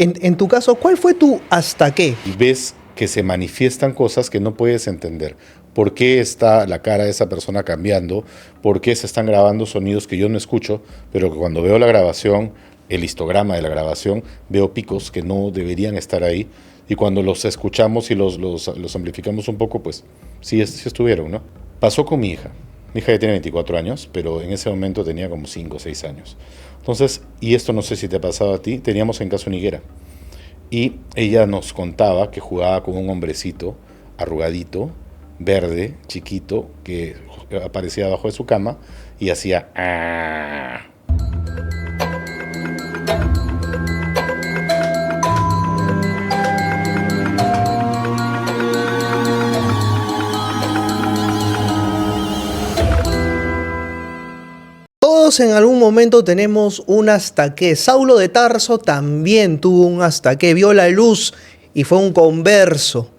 En tu caso, ¿cuál fue tu hasta qué? Y ves que se manifiestan cosas que no puedes entender. ¿Por qué está la cara de esa persona cambiando? ¿Por qué se están grabando sonidos que yo no escucho, pero que cuando veo la grabación, el histograma de la grabación, veo picos que no deberían estar ahí? Y cuando los escuchamos y los amplificamos un poco, pues sí estuvieron, ¿no? Pasó con mi hija. Mi hija ya tiene 24 años, pero en ese momento tenía como 5 o 6 años. Entonces, y esto no sé si te ha pasado a ti, teníamos en casa una higuera. Y ella nos contaba que jugaba con un hombrecito arrugadito, verde, chiquito, que aparecía abajo de su cama y hacía "ah". Todos en algún momento tenemos un hasta qué. Saulo de Tarso también tuvo un hasta qué. Vio la luz y fue un converso.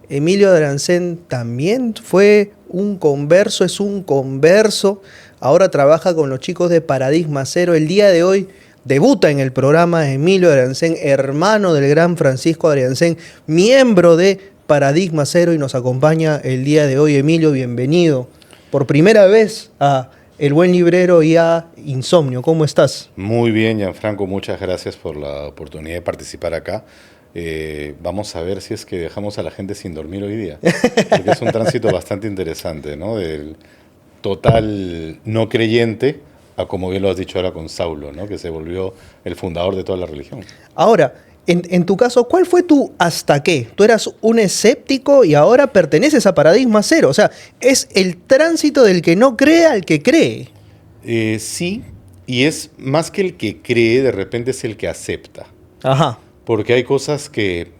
Emilio de Arancén también fue un converso, es un converso. Ahora trabaja con los chicos de Paradigma Cero. El día de hoy debuta en el programa Emilio de Arancén, hermano del gran Francisco de Arancén, miembro de Paradigma Cero, y nos acompaña el día de hoy. Emilio, bienvenido por primera vez a El Buen Librero y a Insomnio. ¿Cómo estás? Muy bien, Gianfranco, muchas gracias por la oportunidad de participar acá. Vamos a ver si es que dejamos a la gente sin dormir hoy día, porque es un tránsito bastante interesante, ¿no? Del total no creyente a, como bien lo has dicho ahora con Saulo, ¿no? Que se volvió el fundador de toda la religión. Ahora, en tu caso, ¿cuál fue tu hasta qué? Tú eras un escéptico y ahora perteneces a Paradigma Cero. O sea, es el tránsito del que no cree al que cree. Sí, y es más que el que cree, de repente es el que acepta. Ajá. Porque hay cosas que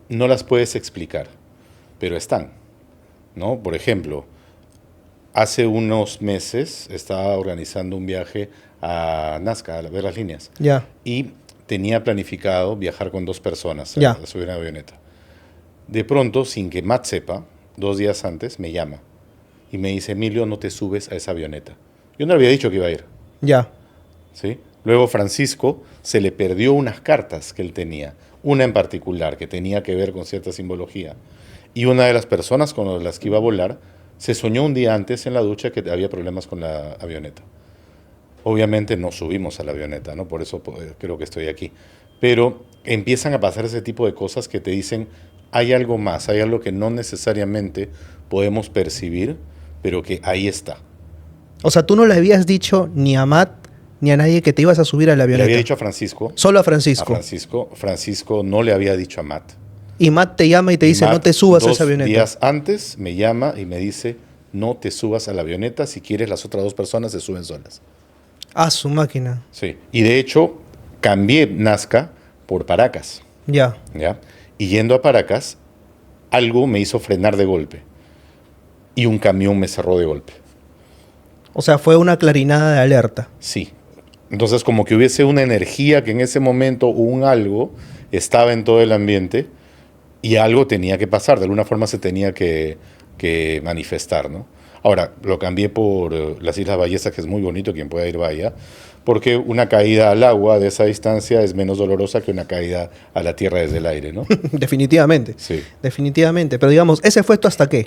no las puedes explicar, pero están, ¿no? Por ejemplo, hace unos meses estaba organizando un viaje a Nazca, a ver las líneas. Ya. Y tenía planificado viajar con 2 personas Ya. a subir una avioneta. De pronto, sin que Matt sepa, 2 días antes me llama y me dice: Emilio, no te subes a esa avioneta. Yo no le había dicho que iba a ir, Ya. ¿sí? Luego Francisco se le perdió unas cartas que él tenía, una en particular que tenía que ver con cierta simbología. Y una de las personas con las que iba a volar se soñó un día antes en la ducha que había problemas con la avioneta. Obviamente no subimos a la avioneta, ¿no? Por eso creo que estoy aquí. Pero empiezan a pasar ese tipo de cosas que te dicen: hay algo más, hay algo que no necesariamente podemos percibir, pero que ahí está. O sea, tú no le habías dicho ni a Matt ni a nadie que te ibas a subir a la Le avioneta. había dicho a Francisco. Solo a Francisco. Francisco no le había dicho a Matt. Y Matt te llama y te dice: Matt, no te subas a 2 esa avioneta. días antes me llama y me dice: no te subas a la avioneta, si quieres las otras 2 personas se suben solas. Ah, su máquina. Sí. Y de hecho cambié Nazca por Paracas, Ya. ¿ya? Y yendo a Paracas, algo me hizo frenar de golpe. Y un camión me cerró de golpe. O sea, fue una clarinada de alerta. Sí. Entonces, como que hubiese una energía que en ese momento, un algo, estaba en todo el ambiente y algo tenía que pasar. De alguna forma se tenía que manifestar, ¿no? Ahora, lo cambié por las Islas Ballestas, que es muy bonito, quien pueda ir vaya, porque una caída al agua de esa distancia es menos dolorosa que una caída a la tierra desde el aire, ¿no? Definitivamente. Sí. Definitivamente. Pero digamos, ese fue tu hasta qué.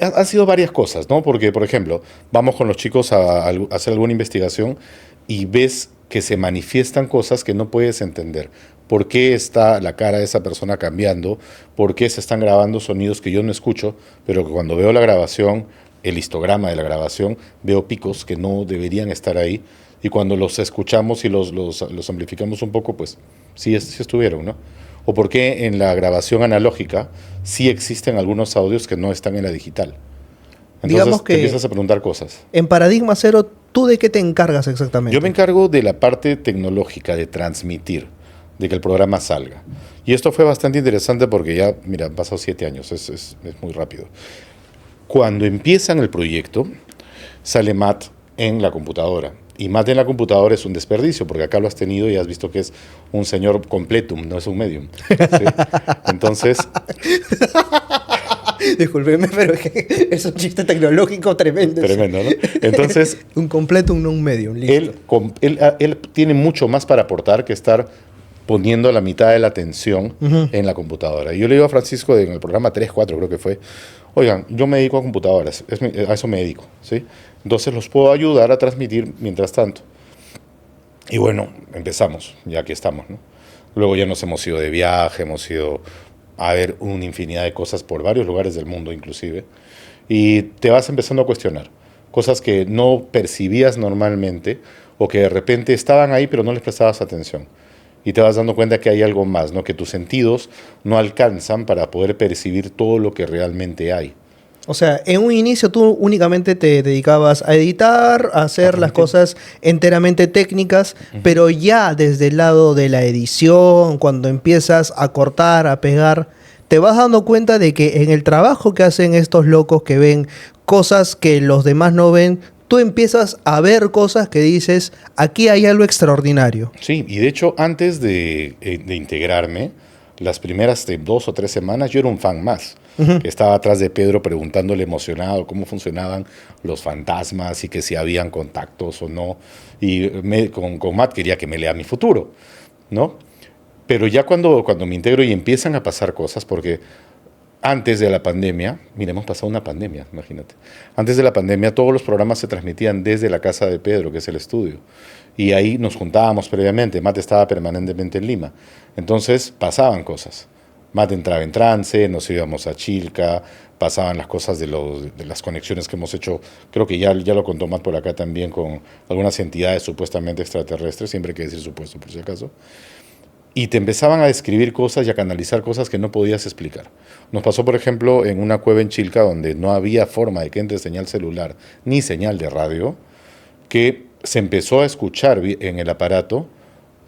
Han sido varias cosas, ¿no? Porque, por ejemplo, vamos con los chicos a hacer alguna investigación y ves que se manifiestan cosas que no puedes entender. ¿Por qué está la cara de esa persona cambiando? ¿Por qué se están grabando sonidos que yo no escucho, pero que cuando veo la grabación, el histograma de la grabación, veo picos que no deberían estar ahí? Y cuando los escuchamos y los amplificamos un poco, pues sí estuvieron, ¿no? O por qué en la grabación analógica sí existen algunos audios que no están en la digital. Entonces Digamos que te empiezas a preguntar cosas. en Paradigma Cero, ¿tú de qué te encargas exactamente? Yo me encargo de la parte tecnológica, de transmitir, de que el programa salga. Y esto fue bastante interesante porque ya, mira, han pasado 7 años, es muy rápido. Cuando empiezan el proyecto, sale Matt en la computadora. Y Matt en la computadora es un desperdicio, porque acá lo has tenido y has visto que es un señor completum, no es un medium. ¿Sí? Entonces, Discúlpeme, pero es un chiste tecnológico tremendo. tremendo, ¿no? Entonces, Un completo, no un medium. Listo. él tiene mucho más para aportar que estar poniendo la mitad de la atención en la computadora. Y yo le digo a Francisco en el programa 3, 4 creo que fue, oigan, yo me dedico a computadoras, a eso me dedico, ¿sí? Entonces los puedo ayudar a transmitir mientras tanto. Y bueno, empezamos, ya aquí estamos, ¿no? Luego ya nos hemos ido de viaje, hemos ido a ver una infinidad de cosas por varios lugares del mundo inclusive, y te vas empezando a cuestionar cosas que no percibías normalmente o que de repente estaban ahí pero no les prestabas atención. Y te vas dando cuenta que hay algo más, ¿no? Que tus sentidos no alcanzan para poder percibir todo lo que realmente hay. O sea, en un inicio tú únicamente te dedicabas a editar, a hacer las cosas enteramente técnicas, pero ya desde el lado de la edición, cuando empiezas a cortar, a pegar, te vas dando cuenta de que en el trabajo que hacen estos locos que ven cosas que los demás no ven, tú empiezas a ver cosas que dices, aquí hay algo extraordinario. Sí, y de hecho antes de integrarme, las primeras 2 o 3 semanas yo era un fan más. Que estaba atrás de Pedro preguntándole emocionado cómo funcionaban los fantasmas y que si habían contactos o no. Y con Matt quería que me lea mi futuro, ¿no? Pero ya cuando me integro y empiezan a pasar cosas, porque antes de la pandemia, mira, hemos pasado una pandemia, imagínate. Antes de la pandemia todos los programas se transmitían desde la casa de Pedro, que es el estudio. Y ahí nos juntábamos previamente. Matt estaba permanentemente en Lima. Entonces pasaban cosas. Matt entraba en trance, nos íbamos a Chilca, pasaban las cosas de las conexiones que hemos hecho, creo que ya lo contó Matt por acá también, con algunas entidades supuestamente extraterrestres, siempre hay que decir supuesto por si acaso, y te empezaban a describir cosas y a canalizar cosas que no podías explicar. Nos pasó, por ejemplo, en una cueva en Chilca donde no había forma de que entre señal celular ni señal de radio, que se empezó a escuchar en el aparato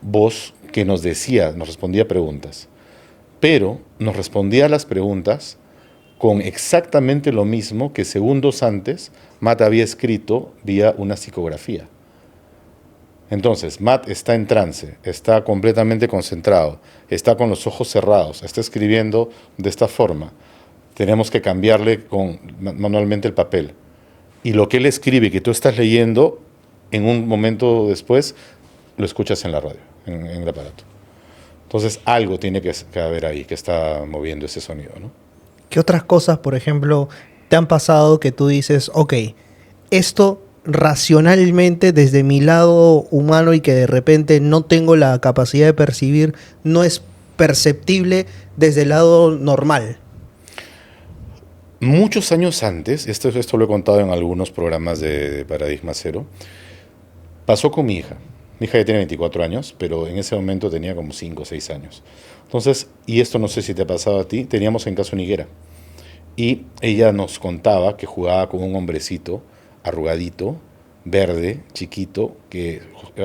voz que nos respondía preguntas. Pero nos respondía a las preguntas con exactamente lo mismo que segundos antes Matt había escrito vía una psicografía. Entonces, Matt está en trance, está completamente concentrado, está con los ojos cerrados, está escribiendo de esta forma. Tenemos que cambiarle manualmente el papel. Y lo que él escribe, que tú estás leyendo, en un momento después, lo escuchas en la radio, en el aparato. Entonces algo tiene que haber ahí que está moviendo ese sonido, ¿no? ¿Qué otras cosas, por ejemplo, te han pasado que tú dices, ok, esto racionalmente desde mi lado humano y que de repente no tengo la capacidad de percibir, no es perceptible desde el lado normal? Muchos años antes, esto lo he contado en algunos programas de Paradigma Cero, pasó con mi hija. Mi hija ya tiene 24 años, pero en ese momento tenía como 5 o 6 años. Entonces, y esto no sé si te ha pasado a ti, teníamos en casa una higuera. Y ella nos contaba que jugaba con un hombrecito arrugadito, verde, chiquito, que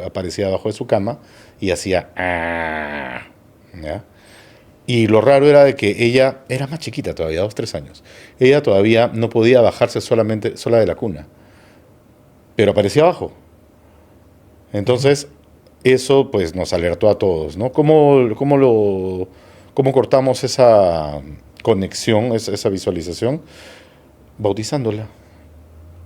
aparecía abajo de su cama y hacía... ¿ya? Y lo raro era de que ella era más chiquita todavía, 2 o 3 años. Ella todavía no podía bajarse sola de la cuna, pero aparecía abajo. Entonces, eso pues nos alertó a todos, ¿no? ¿Cómo cortamos esa conexión, esa visualización? Bautizándola.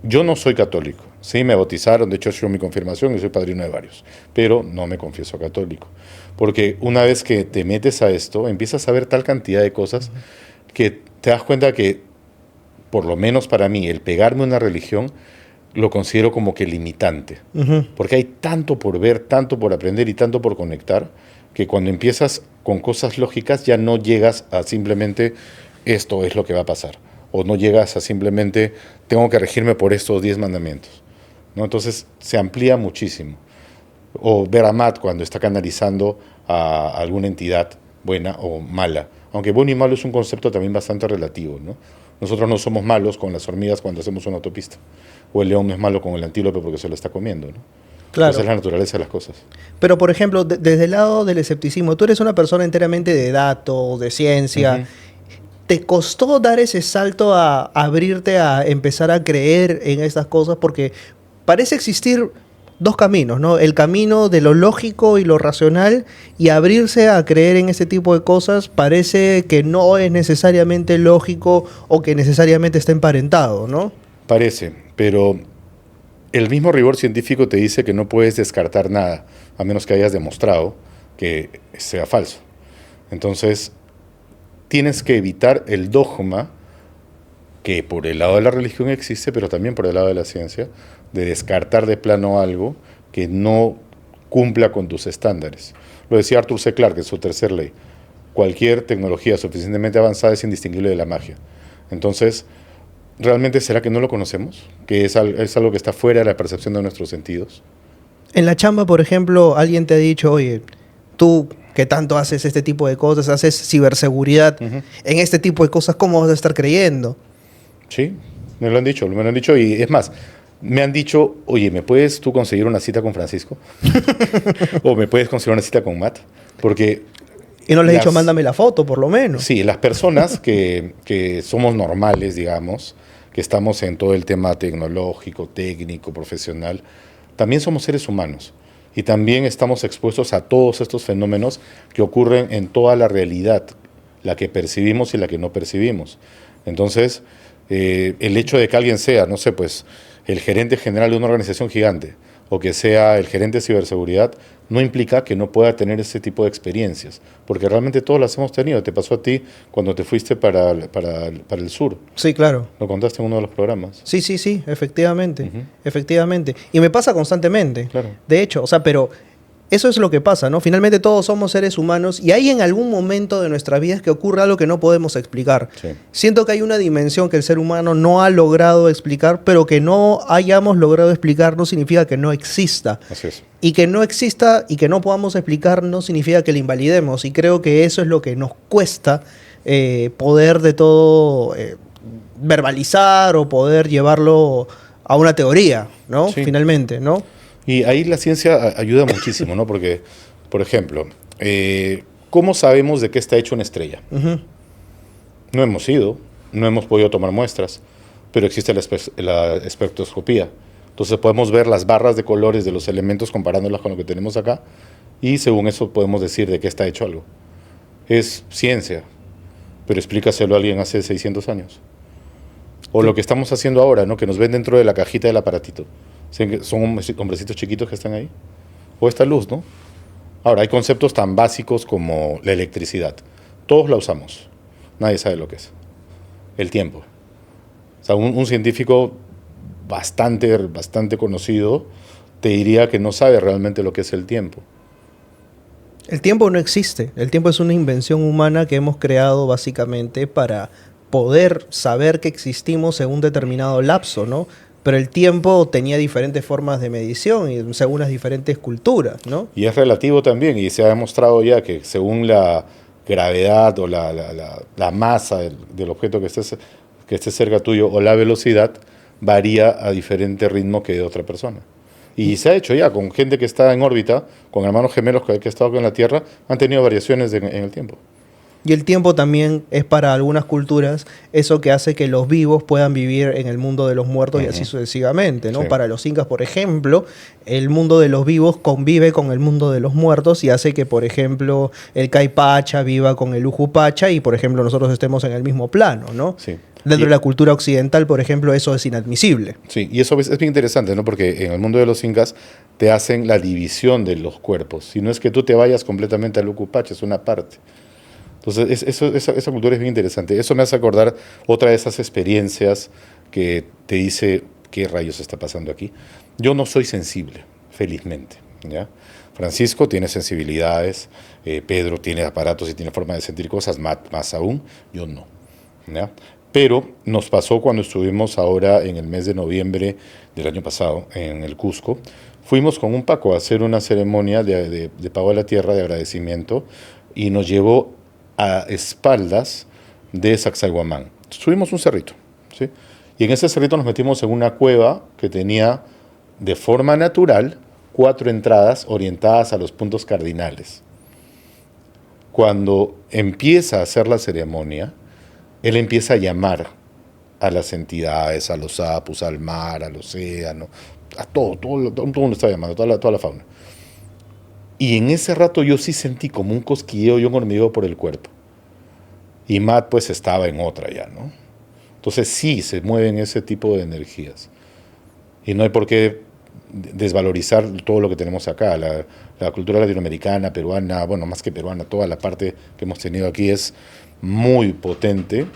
Yo no soy católico, sí me bautizaron, de hecho he hecho mi confirmación y soy padrino de varios, pero no me confieso católico, porque una vez que te metes a esto, empiezas a ver tal cantidad de cosas que te das cuenta que, por lo menos para mí, el pegarme a una religión lo considero como que limitante, porque hay tanto por ver, tanto por aprender y tanto por conectar, que cuando empiezas con cosas lógicas ya no llegas a simplemente esto es lo que va a pasar, o no llegas a simplemente tengo que regirme por estos 10 mandamientos, ¿no? Entonces se amplía muchísimo. O ver a Matt cuando está canalizando a alguna entidad buena o mala, aunque bueno y malo es un concepto también bastante relativo, ¿no? Nosotros no somos malos con las hormigas cuando hacemos una autopista, o el león no es malo con el antílope porque se lo está comiendo, ¿no? Claro. Esa es la naturaleza de las cosas. Pero, por ejemplo, desde el lado del escepticismo, tú eres una persona enteramente de datos, de ciencia. ¿Te costó dar ese salto a abrirte a empezar a creer en estas cosas? Porque parece existir dos caminos, ¿no? El camino de lo lógico y lo racional, y abrirse a creer en este tipo de cosas parece que no es necesariamente lógico o que necesariamente está emparentado, ¿no? Parece, pero el mismo rigor científico te dice que no puedes descartar nada, a menos que hayas demostrado que sea falso. Entonces, tienes que evitar el dogma que por el lado de la religión existe, pero también por el lado de la ciencia, de descartar de plano algo que no cumpla con tus estándares. Lo decía Arthur C. Clarke en su tercer ley. Cualquier tecnología suficientemente avanzada es indistinguible de la magia. Entonces, ¿realmente será que no lo conocemos? ¿Que es algo que está fuera de la percepción de nuestros sentidos? En la chamba, por ejemplo, alguien te ha dicho, oye, tú que tanto haces este tipo de cosas, haces ciberseguridad, en este tipo de cosas, ¿cómo vas a estar creyendo? Sí, me lo han dicho y es más, me han dicho, oye, ¿me puedes tú conseguir una cita con Francisco? ¿O me puedes conseguir una cita con Matt? Porque... Y no le he dicho, mándame la foto, por lo menos. Sí, las personas que somos normales, digamos, que estamos en todo el tema tecnológico, técnico, profesional, también somos seres humanos. Y también estamos expuestos a todos estos fenómenos que ocurren en toda la realidad, la que percibimos y la que no percibimos. Entonces, el hecho de que alguien sea, no sé, pues, el gerente general de una organización gigante o que sea el gerente de ciberseguridad, no implica que no pueda tener ese tipo de experiencias, porque realmente todos las hemos tenido. Te pasó a ti cuando te fuiste para el sur. Sí, claro. Lo contaste en uno de los programas. Sí, efectivamente, efectivamente. Y me pasa constantemente. Claro. De hecho, o sea, pero eso es lo que pasa, ¿no? Finalmente todos somos seres humanos y hay en algún momento de nuestras vidas que ocurre algo que no podemos explicar. Sí. Siento que hay una dimensión que el ser humano no ha logrado explicar, pero que no hayamos logrado explicar no significa que no exista. Así es. Y que no exista y que no podamos explicar no significa que la invalidemos. Y creo que eso es lo que nos cuesta poder de todo verbalizar o poder llevarlo a una teoría, ¿no? Sí. Finalmente, ¿no? Y ahí la ciencia ayuda muchísimo, ¿no? Porque, por ejemplo, ¿cómo sabemos de qué está hecho una estrella? No hemos ido, no hemos podido tomar muestras, pero existe la espectroscopía. Entonces podemos ver las barras de colores de los elementos comparándolas con lo que tenemos acá y según eso podemos decir de qué está hecho algo. Es ciencia, pero explícaselo a alguien hace 600 años. O lo que estamos haciendo ahora, ¿no? Que nos ven dentro de la cajita del aparatito. Son hombrecitos chiquitos que están ahí. O esta luz, ¿no? Ahora, hay conceptos tan básicos como la electricidad. Todos la usamos. Nadie sabe lo que es. El tiempo. O sea, un científico bastante conocido te diría que no sabe realmente lo que es el tiempo. El tiempo no existe. El tiempo es una invención humana que hemos creado básicamente para poder saber que existimos en un determinado lapso, ¿no? Pero el tiempo tenía diferentes formas de medición y según las diferentes culturas, ¿no? Y es relativo también, y se ha demostrado ya que según la gravedad o la masa del objeto que esté cerca tuyo o la velocidad, varía a diferente ritmo que de otra persona. Y se ha hecho ya con gente que está en órbita, con hermanos gemelos que han estado en la Tierra, han tenido variaciones en el tiempo. Y el tiempo también es para algunas culturas eso que hace que los vivos puedan vivir en el mundo de los muertos y así sucesivamente, ¿no? Sí. Para los incas, por ejemplo, el mundo de los vivos convive con el mundo de los muertos y hace que, por ejemplo, el Caipacha viva con el Ujupacha y, por ejemplo, nosotros estemos en el mismo plano, ¿no? Sí. Dentro de la cultura occidental, por ejemplo, eso es inadmisible. Sí, y eso es bien interesante, ¿no? Porque en el mundo de los incas te hacen la división de los cuerpos. Si no es que tú te vayas completamente al Ucupacha, es una parte. Entonces, esa cultura es bien interesante. Eso me hace acordar otra de esas experiencias que te dice, ¿qué rayos está pasando aquí? Yo no soy sensible, felizmente, ¿ya? Francisco tiene sensibilidades, Pedro tiene aparatos y tiene forma de sentir cosas, más aún, yo no, ¿ya? Pero nos pasó cuando estuvimos ahora en el mes de noviembre del año pasado en el Cusco. Fuimos con un Paco a hacer una ceremonia de pago a la tierra, de agradecimiento, y nos llevó a espaldas de Sacsayhuamán. Subimos un cerrito, ¿sí? Y en ese cerrito nos metimos en una cueva que tenía de forma natural 4 entradas orientadas a los puntos cardinales. Cuando empieza a hacer la ceremonia, él empieza a llamar a las entidades, a los sapos, al mar, al océano, a todo el mundo está llamando, toda la fauna. Y en ese rato yo sí sentí como un cosquilleo y un hormigueo por el cuerpo. Y Matt pues estaba en otra ya, ¿no? Entonces sí se mueven ese tipo de energías. Y no hay por qué desvalorizar todo lo que tenemos acá. la cultura latinoamericana, peruana, bueno, más que peruana, toda la parte que hemos tenido aquí es muy potente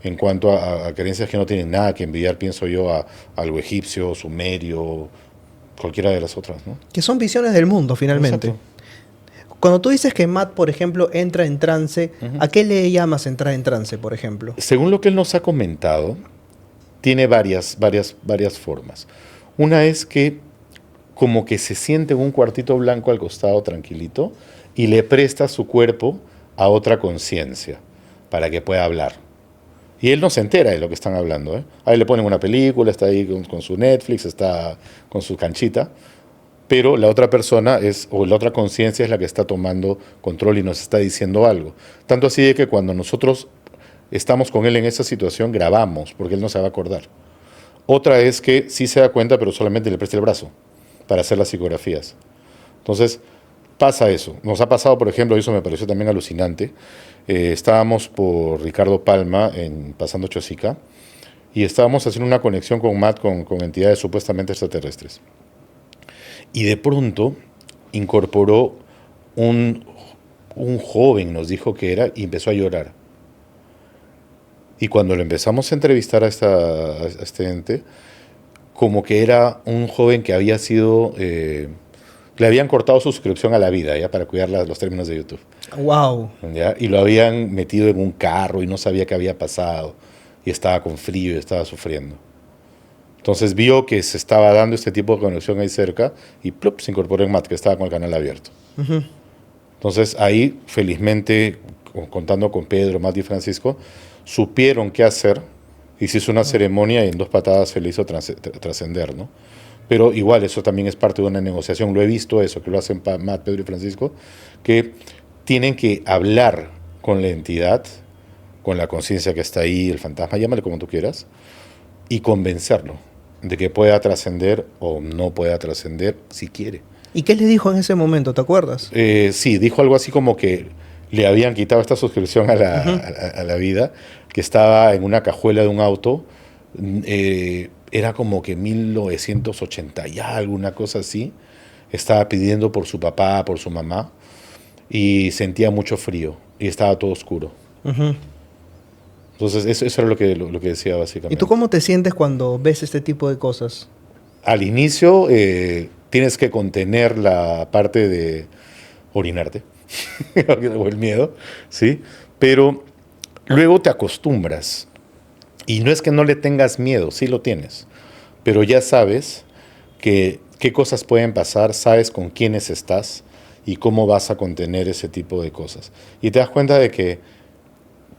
en cuanto a creencias que no tienen nada que envidiar, pienso yo, a algo egipcio, sumerio, cualquiera de las otras, ¿no? Que son visiones del mundo, finalmente. Exacto. Cuando tú dices que Matt, por ejemplo, entra en trance, ¿a qué le llamas entrar en trance, por ejemplo? Según lo que él nos ha comentado, tiene varias formas. Una es que como que se siente en un cuartito blanco al costado tranquilito y le presta su cuerpo a otra conciencia para que pueda hablar. Y él no se entera de lo que están hablando, ¿eh? Ahí le ponen una película, está ahí con su Netflix, está con su canchita, pero la otra persona o la otra conciencia es la que está tomando control y nos está diciendo algo. Tanto así de que cuando nosotros estamos con él en esa situación, grabamos, porque él no se va a acordar. Otra es que sí se da cuenta, pero solamente le presta el brazo para hacer las psicografías. Entonces, pasa eso. Nos ha pasado, por ejemplo, y eso me pareció también alucinante. Estábamos por Ricardo Palma, pasando Chosica, y estábamos haciendo una conexión con Matt con entidades supuestamente extraterrestres. Y de pronto incorporó un joven, nos dijo que era, y empezó a llorar. Y cuando lo empezamos a entrevistar a este ente, como que era un joven que había sido... le habían cortado su suscripción a la vida, ¿ya? Para cuidar los términos de YouTube. ¡Wow! ¿Ya? Y lo habían metido en un carro y no sabía qué había pasado. Y estaba con frío y estaba sufriendo. Entonces vio que se estaba dando este tipo de conexión ahí cerca y ¡plup! Se incorporó en Matt, que estaba con el canal abierto. Entonces ahí, felizmente, contando con Pedro, Matt y Francisco, supieron qué hacer y se hizo una ceremonia y en 2 patadas se le hizo trascender, ¿no? Pero igual eso también es parte de una negociación. Lo he visto eso, que lo hacen Matt, Pedro y Francisco, que tienen que hablar con la entidad, con la conciencia que está ahí, el fantasma, llámale como tú quieras, y convencerlo de que pueda trascender o no pueda trascender si quiere. ¿Y qué le dijo en ese momento, te acuerdas? Sí, dijo algo así como que le habían quitado esta suscripción a la vida, que estaba en una cajuela de un auto, era como que 1980 y alguna cosa así, estaba pidiendo por su papá, por su mamá, y sentía mucho frío, y estaba todo oscuro. Entonces eso era lo que decía básicamente. ¿Y tú cómo te sientes cuando ves este tipo de cosas? Al inicio tienes que contener la parte de orinarte, o el miedo, ¿sí? Pero luego te acostumbras. Y no es que no le tengas miedo, sí lo tienes. Pero ya sabes qué cosas pueden pasar, sabes con quiénes estás y cómo vas a contener ese tipo de cosas. Y te das cuenta de que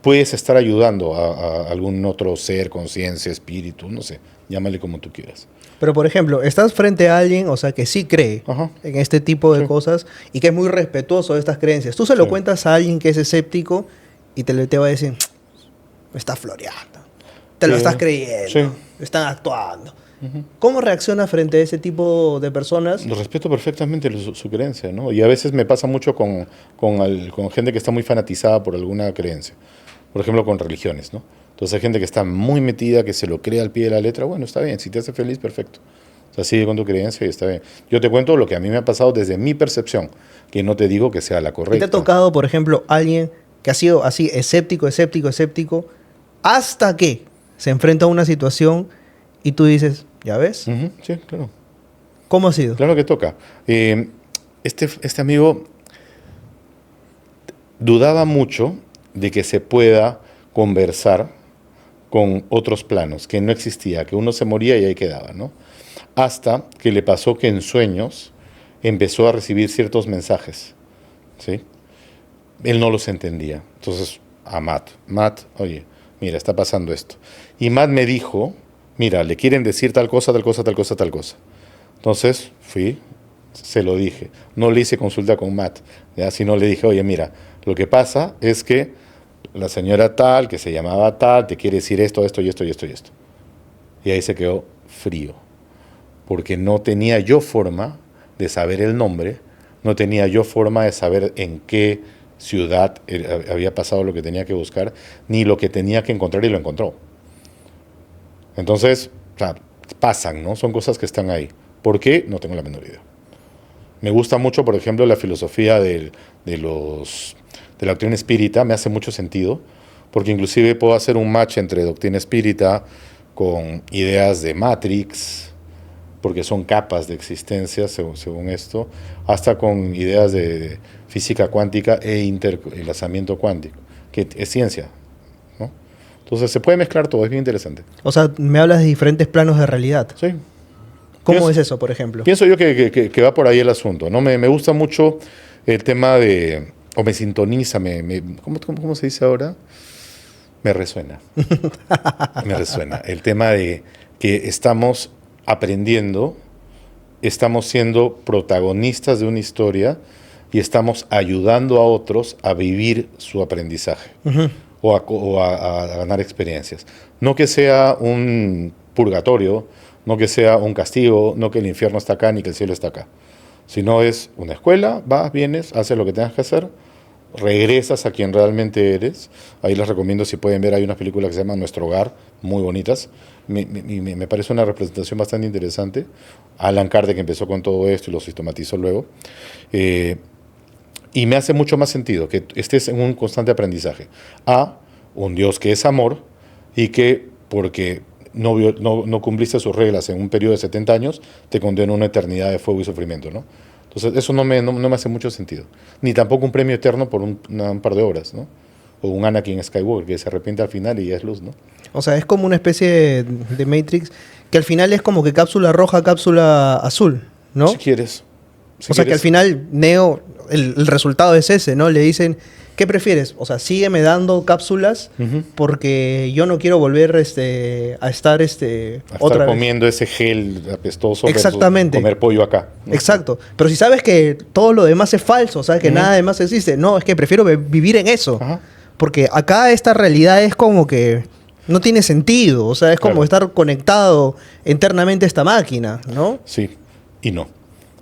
puedes estar ayudando a algún otro ser, conciencia, espíritu, no sé, llámale como tú quieras. Pero, por ejemplo, estás frente a alguien, o sea, que sí cree en este tipo de cosas y que es muy respetuoso de estas creencias. Tú se lo cuentas a alguien que es escéptico y te va a decir, me estás floreando, te lo estás creyendo, están actuando. ¿Cómo reacciona frente a ese tipo de personas? Lo respeto perfectamente su creencia, ¿no? Y a veces me pasa mucho con gente que está muy fanatizada por alguna creencia. Por ejemplo, con religiones, ¿no? Entonces hay gente que está muy metida, que se lo cree al pie de la letra. Bueno, está bien, si te hace feliz, perfecto. O sea, sigue con tu creencia y está bien. Yo te cuento lo que a mí me ha pasado desde mi percepción, que no te digo que sea la correcta. ¿Y te ha tocado, por ejemplo, alguien que ha sido así escéptico, hasta que se enfrenta a una situación y tú dices, ¿ya ves? Sí, claro. ¿Cómo ha sido? Claro que toca. Este amigo dudaba mucho de que se pueda conversar con otros planos, que no existía, que uno se moría y ahí quedaba, ¿no? Hasta que le pasó que en sueños empezó a recibir ciertos mensajes, ¿sí? Él no los entendía. Entonces, a Matt, oye, mira, está pasando esto. Y Matt me dijo, mira, le quieren decir tal cosa, tal cosa, tal cosa, tal cosa. Entonces, fui, se lo dije. No le hice consulta con Matt, ¿ya? Sino le dije, oye, mira, lo que pasa es que la señora tal, que se llamaba tal, te quiere decir esto, esto y esto y esto y esto. Y ahí se quedó frío, porque no tenía yo forma de saber el nombre, no tenía yo forma de saber en qué ciudad había pasado lo que tenía que buscar, ni lo que tenía que encontrar y lo encontró. Entonces, o sea, pasan, ¿no? Son cosas que están ahí. ¿Por qué? No tengo la menor idea. Me gusta mucho, por ejemplo, la filosofía de la doctrina espírita, me hace mucho sentido, porque inclusive puedo hacer un match entre doctrina espírita con ideas de Matrix, porque son capas de existencia, según esto, hasta con ideas de física cuántica e entrelazamiento cuántico, que es ciencia, ¿no? Entonces se puede mezclar todo, es bien interesante. O sea, me hablas de diferentes planos de realidad. Sí. ¿Cómo es eso, por ejemplo? Pienso yo que va por ahí el asunto, ¿no? Me gusta mucho el tema de, o me sintoniza, ¿cómo se dice ahora? Me resuena. Me resuena. El tema de que estamos aprendiendo, estamos siendo protagonistas de una historia y estamos ayudando a otros a vivir su aprendizaje o a ganar experiencias. No que sea un purgatorio, no que sea un castigo, no que el infierno está acá ni que el cielo está acá, sino es una escuela, vas, vienes, haces lo que tengas que hacer, regresas a quien realmente eres. Ahí les recomiendo, si pueden ver, hay unas películas que se llaman Nuestro Hogar, muy bonitas. Me parece una representación bastante interesante. Alan Kardec empezó con todo esto y lo sistematizó luego. Y me hace mucho más sentido que estés en un constante aprendizaje a un Dios que es amor y que porque no cumpliste sus reglas en un periodo de 70 años, te condena a una eternidad de fuego y sufrimiento, ¿no? Entonces, eso no me hace mucho sentido. Ni tampoco un premio eterno por un par de horas, ¿no? O un Anakin Skywalker que se arrepiente al final y ya es luz, ¿no? O sea, es como una especie de Matrix que al final es como que cápsula roja, cápsula azul, ¿no? Si quieres. O sea, que al final Neo, el resultado es ese, ¿no? Le dicen, ¿qué prefieres? O sea, sígueme dando cápsulas porque yo no quiero volver a estar otra vez comiendo ese gel apestoso. Exactamente. Comer pollo acá, ¿no? Exacto. Pero si sabes que todo lo demás es falso, sabes que nada demás existe, no, es que prefiero vivir en eso. Ajá. Porque acá esta realidad es como que no tiene sentido, o sea, es como estar conectado internamente a esta máquina, ¿no? Sí, y no.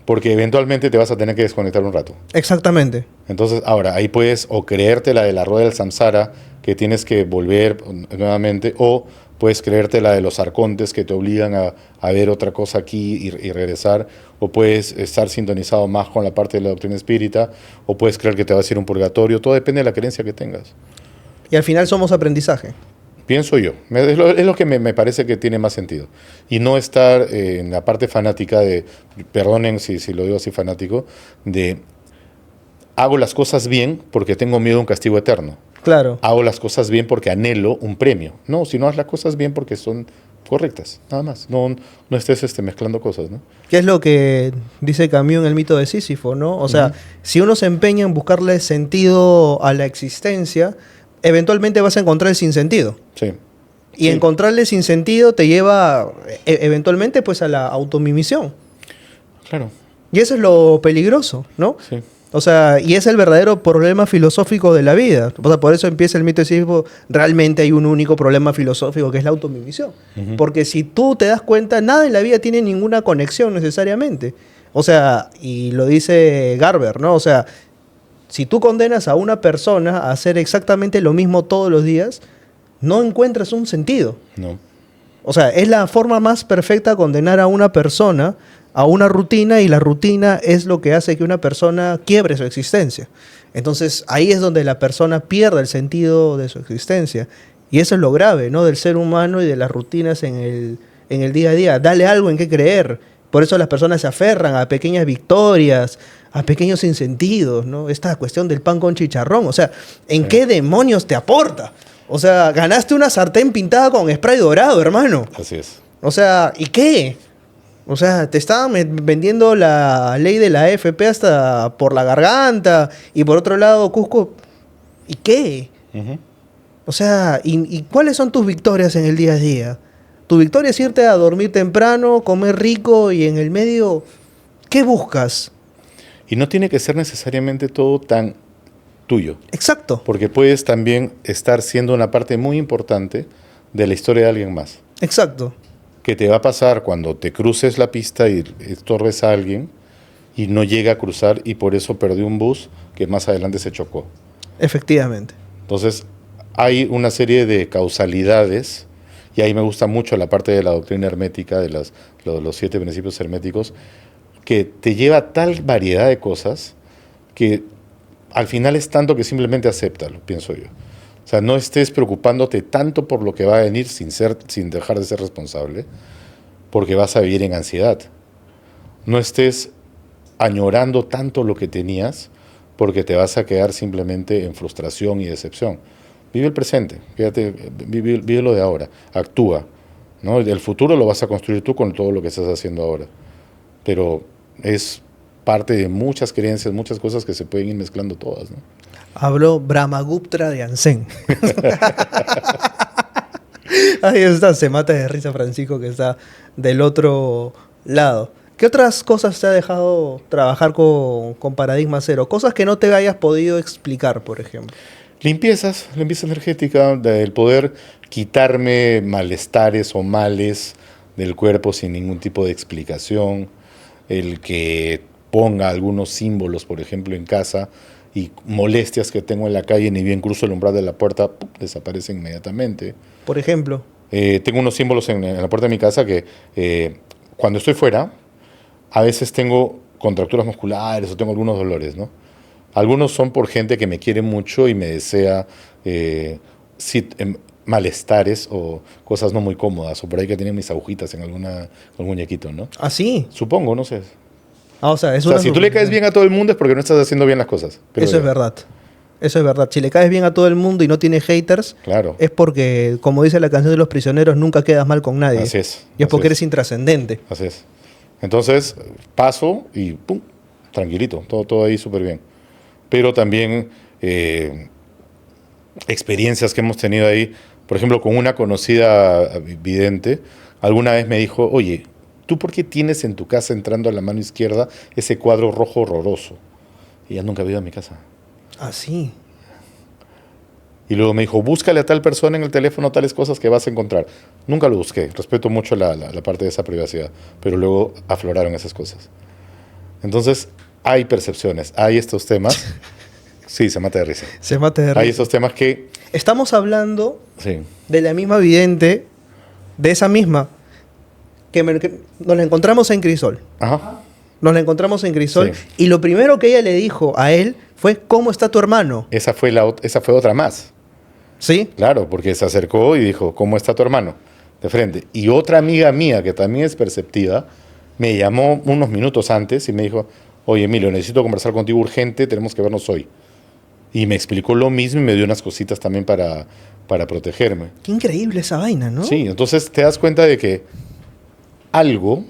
Porque eventualmente te vas a tener que desconectar un rato. Exactamente. Entonces, ahora, ahí puedes o creerte la de la rueda del samsara, que tienes que volver nuevamente, o puedes creerte la de los arcontes que te obligan a ver otra cosa aquí y regresar, o puedes estar sintonizado más con la parte de la doctrina espírita, o puedes creer que te vas a ir a un purgatorio, todo depende de la creencia que tengas. Y al final somos aprendizaje. Pienso yo, es lo que me parece que tiene más sentido. Y no estar en la parte fanática de, perdonen si lo digo así fanático, de hago las cosas bien porque tengo miedo a un castigo eterno. Claro. Hago las cosas bien porque anhelo un premio. No, si no haz las cosas bien porque son correctas, nada más. No estés mezclando cosas, ¿no? ¿Qué es lo que dice Camus en el mito de Sísifo, no? O sea, si uno se empeña en buscarle sentido a la existencia, eventualmente vas a encontrar el sinsentido. Sí. Y encontrarle sinsentido te lleva eventualmente pues a la automimisión. Claro. Y eso es lo peligroso, ¿no? Sí. O sea, y es el verdadero problema filosófico de la vida. O sea, por eso empieza el mito de Sísifo. Realmente hay un único problema filosófico que es la automimisión. Porque si tú te das cuenta, nada en la vida tiene ninguna conexión necesariamente. O sea, y lo dice Garber, ¿no? O sea, si tú condenas a una persona a hacer exactamente lo mismo todos los días, no encuentras un sentido. No. O sea, es la forma más perfecta condenar a una persona a una rutina, y la rutina es lo que hace que una persona quiebre su existencia. Entonces, ahí es donde la persona pierde el sentido de su existencia. Y eso es lo grave, ¿no? Del ser humano y de las rutinas en el día a día. Dale algo en qué creer. Por eso las personas se aferran a pequeñas victorias, a pequeños sinsentidos, ¿no? Esta cuestión del pan con chicharrón. O sea, ¿en qué demonios te aporta? O sea, ganaste una sartén pintada con spray dorado, hermano. Así es. O sea, ¿y qué? O sea, te estaban vendiendo la ley de la AFP hasta por la garganta. Y por otro lado, Cusco, ¿y qué? O sea, ¿y cuáles son tus victorias en el día a día? Tu victoria es irte a dormir temprano, comer rico, y en el medio, ¿qué buscas? Y no tiene que ser necesariamente todo tan tuyo. Exacto. Porque puedes también estar siendo una parte muy importante de la historia de alguien más. Exacto. Que te va a pasar cuando te cruces la pista y estorbes a alguien y no llega a cruzar y por eso perdió un bus que más adelante se chocó. Efectivamente. Entonces, hay una serie de causalidades, y ahí me gusta mucho la parte de la doctrina hermética, de los 7 principios herméticos, que te lleva a tal variedad de cosas que al final es tanto que simplemente acéptalo, pienso yo. O sea, no estés preocupándote tanto por lo que va a venir sin dejar de ser responsable, porque vas a vivir en ansiedad. No estés añorando tanto lo que tenías, porque te vas a quedar simplemente en frustración y decepción. Vive el presente, vive lo de ahora, actúa, ¿no? El futuro lo vas a construir tú con todo lo que estás haciendo ahora. Pero es parte de muchas creencias, muchas cosas que se pueden ir mezclando todas, ¿no? Habló Brahmagupta de Ansen. Ahí está, se mata de risa Francisco que está del otro lado. ¿Qué otras cosas te ha dejado trabajar con Paradigma Cero? Cosas que no te hayas podido explicar, por ejemplo. Limpieza energética, el poder quitarme malestares o males del cuerpo sin ningún tipo de explicación, el que ponga algunos símbolos, por ejemplo, en casa y molestias que tengo en la calle, ni bien cruzo el umbral de la puerta, ¡pum!, desaparecen inmediatamente. Por ejemplo. Tengo unos símbolos en la puerta de mi casa que cuando estoy fuera, a veces tengo contracturas musculares o tengo algunos dolores, ¿no? Algunos son por gente que me quiere mucho y me desea malestares o cosas no muy cómodas, o por ahí que tienen mis agujitas en algún muñequito, ¿no? ¿Ah, sí? Supongo, no sé. Ah, o sea, es O sea, si tú le caes bien a todo el mundo es porque no estás haciendo bien las cosas. Eso es verdad. Eso es verdad. Si le caes bien a todo el mundo y no tienes haters, claro, es porque, como dice la canción de Los Prisioneros, nunca quedas mal con nadie. Así es. Y es porque eres intrascendente. Así es. Entonces, paso y pum, tranquilito, todo ahí súper bien. Pero también experiencias que hemos tenido ahí, por ejemplo, con una conocida vidente, alguna vez me dijo, oye, ¿tú por qué tienes en tu casa, entrando a la mano izquierda, ese cuadro rojo horroroso? Y ella nunca había ido a mi casa. Ah, sí. Y luego me dijo, búscale a tal persona en el teléfono tales cosas que vas a encontrar. Nunca lo busqué, respeto mucho la parte de esa privacidad, pero luego afloraron esas cosas. Entonces, hay percepciones, hay estos temas. Sí, se mata de risa. Se mata de risa. Hay estos temas que... Estamos hablando Sí. de la misma vidente, de esa misma, que nos la encontramos en Crisol. Ajá. Nos la encontramos en Crisol. Sí. Y lo primero que ella le dijo a él fue, ¿cómo está tu hermano? Esa fue otra más. ¿Sí? Claro, porque se acercó y dijo, ¿cómo está tu hermano? De frente. Y otra amiga mía, que también es perceptiva, me llamó unos minutos antes y me dijo, oye, Emilio, necesito conversar contigo urgente, tenemos que vernos hoy. Y me explicó lo mismo y me dio unas cositas también para protegerme. Qué increíble esa vaina, ¿no? Sí, entonces te das cuenta de que algo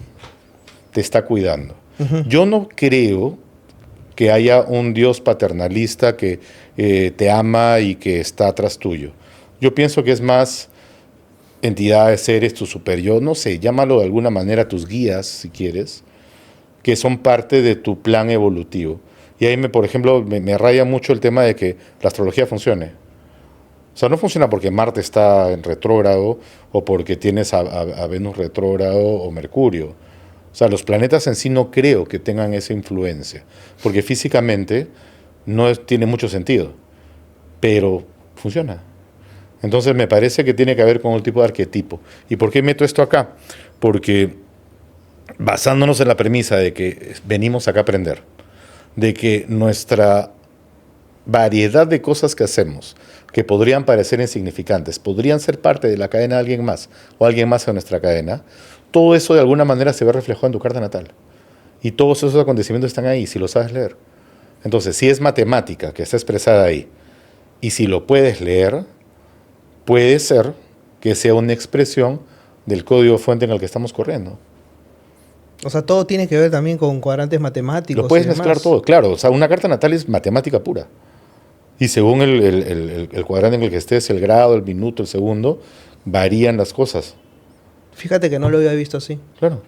te está cuidando. Ujú. Yo no creo que haya un Dios paternalista que te ama y que está atrás tuyo. Yo pienso que es más entidades, seres, tu superior, no sé, llámalo de alguna manera, tus guías, si quieres, que son parte de tu plan evolutivo. Y ahí, por ejemplo, me raya mucho el tema de que la astrología funcione. O sea, no funciona porque Marte está en retrógrado o porque tienes a Venus retrógrado o Mercurio. O sea, los planetas en sí no creo que tengan esa influencia, porque físicamente no tiene mucho sentido, pero funciona. Entonces me parece que tiene que ver con un tipo de arquetipo. ¿Y por qué meto esto acá? Porque basándonos en la premisa de que venimos acá a aprender, de que nuestra variedad de cosas que hacemos, que podrían parecer insignificantes, podrían ser parte de la cadena de alguien más o alguien más en nuestra cadena, todo eso de alguna manera se ve reflejado en tu carta natal. Y todos esos acontecimientos están ahí, si lo sabes leer. Entonces, si es matemática que está expresada ahí, y si lo puedes leer, puede ser que sea una expresión del código fuente en el que estamos corriendo. O sea, todo tiene que ver también con cuadrantes matemáticos. Lo puedes y demás. mezclar todo, claro. O sea, una carta natal es matemática pura. Y según el cuadrante en el que estés, el grado, el minuto, el segundo, varían las cosas. Fíjate que no lo había visto así. Claro.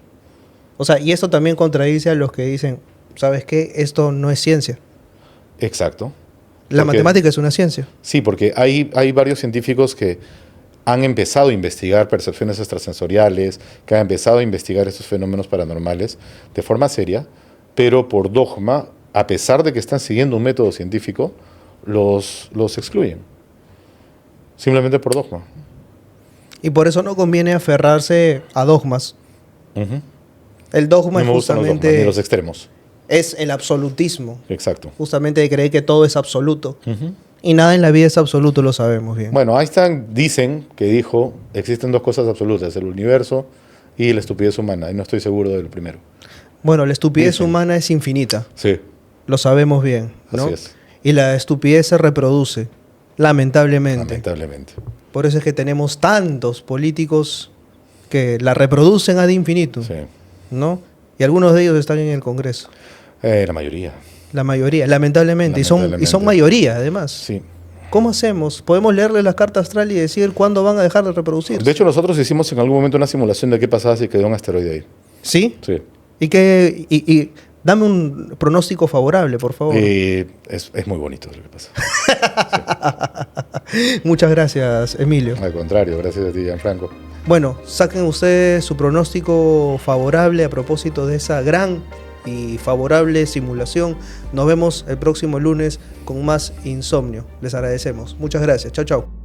O sea, y esto también contradice a los que dicen, ¿sabes qué? Esto no es ciencia. Exacto. La matemática es una ciencia. Sí, porque hay varios científicos que han empezado a investigar percepciones extrasensoriales, que han empezado a investigar estos fenómenos paranormales de forma seria, pero por dogma, a pesar de que están siguiendo un método científico, los excluyen. Simplemente por dogma. Y por eso no conviene aferrarse a dogmas. Uh-huh. El dogma No me gustan los dogmas, ni justamente los extremos. es el absolutismo. Exacto. Justamente de creer que todo es absoluto. Ujú. Y nada en la vida es absoluto, lo sabemos bien. Bueno, Einstein dijo, existen dos cosas absolutas, el universo y la estupidez humana, y no estoy seguro del primero. Bueno, la estupidez Dicen. humana es infinita. Sí, Lo sabemos bien, ¿no? así es, Y la estupidez se reproduce, lamentablemente. lamentablemente. Por eso es que tenemos tantos políticos que la reproducen ad infinitum, Sí. ¿no? Y algunos de ellos están en el Congreso. La mayoría, La mayoría, lamentablemente. Y son Lamentablemente. mayoría, además. sí. ¿Cómo hacemos? ¿Podemos leerles las cartas astral y decir cuándo van a dejar de reproducirse? De hecho, nosotros hicimos en algún momento una simulación de qué pasaba si quedó un asteroide ahí. ¿Sí? Sí. Y dame un pronóstico favorable, por favor. Es muy bonito lo que pasa. Muchas gracias, Emilio. Al contrario, gracias a ti, Gianfranco. Bueno, saquen ustedes su pronóstico favorable a propósito de esa gran y favorable simulación. Nos vemos el próximo lunes con más Insomnio. Les agradecemos. Muchas gracias. Chao, chao.